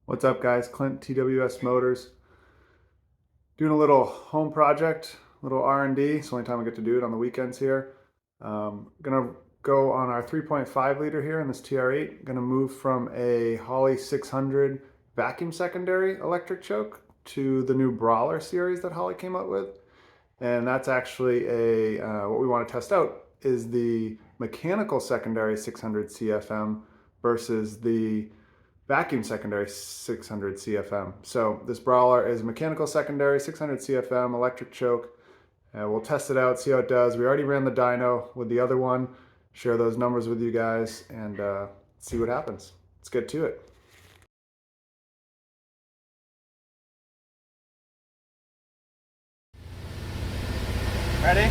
What's up, guys? Clint, TWS Motors. Doing a little home project, little R&D. It's the only time I get to do it on the weekends here. Gonna go on our 3.5 liter here in this TR8. Gonna move from a Holley 600 vacuum secondary electric choke to the new Brawler series that Holley came out with. And that's actually what we want to test out is the mechanical secondary 600 CFM versus the vacuum secondary 600 CFM. So this Brawler is mechanical secondary 600 CFM electric choke. We'll test it out, see how it does. We already ran the dyno with the other one, share those numbers with you guys, and see what happens. Let's get to it. Ready?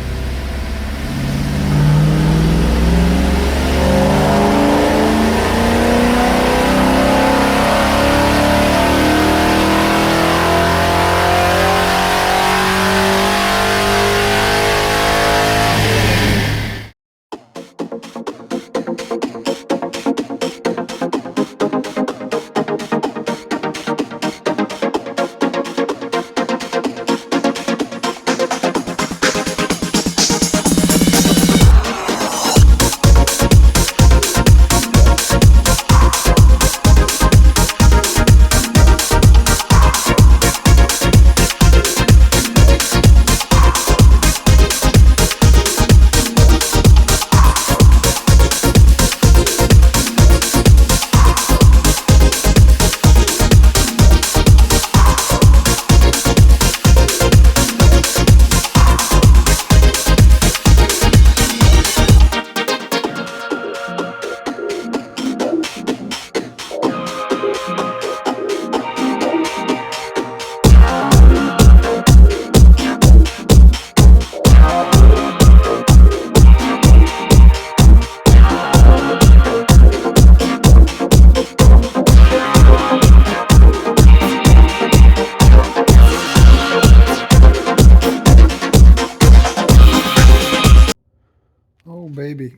Oh, baby.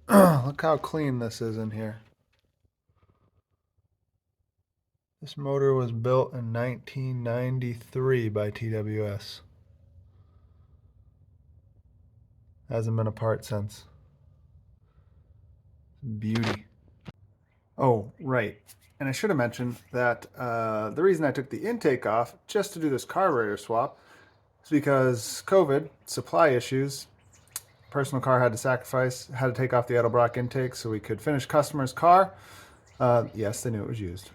Look how clean this is in here. This motor was built in 1993 by TWS. Hasn't been apart since. Beauty. Oh, right. And I should have mentioned that the reason I took the intake off just to do this carburetor swap is because COVID, supply issues, personal car had to take off the Edelbrock intake so we could finish customer's car. Yes, they knew it was used.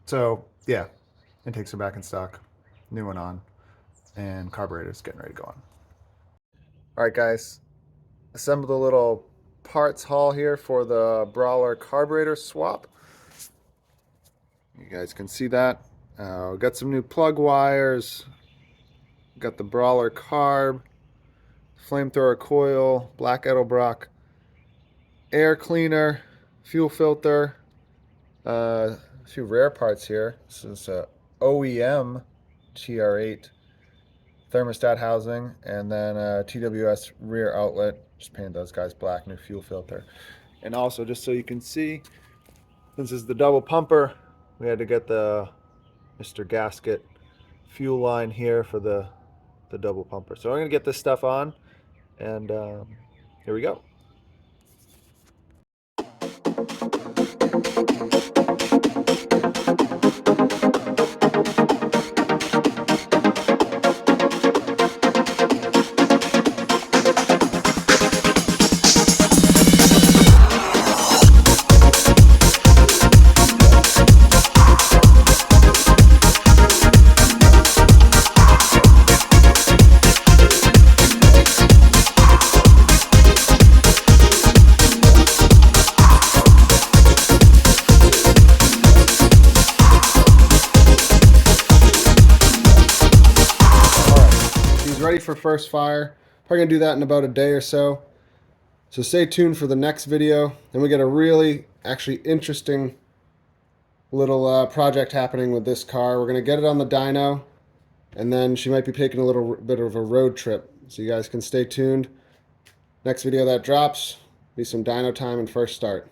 So yeah, intakes are back in stock, new one on, and carburetor's getting ready to go on. All right, guys, assembled a little parts haul here for the Brawler carburetor swap. You guys can see that. We got some new plug wires, got the Brawler carb, flamethrower coil, black Edelbrock air cleaner, fuel filter, a few rare parts here. This is a OEM TR8 thermostat housing, and then a TWS rear outlet. Just painted those guys black, new fuel filter. And also, just so you can see, this is the double pumper. We had to get the Mr. Gasket fuel line here for the double pumper. So I'm gonna get this stuff on, and here we go. Ready for first fire. Probably gonna do that in about a day or so. So stay tuned for the next video. Then we get a really actually interesting little project happening with this car. We're gonna get it on the dyno, and then she might be taking a little bit of a road trip. So you guys can stay tuned. Next video that drops, be some dyno time and first start.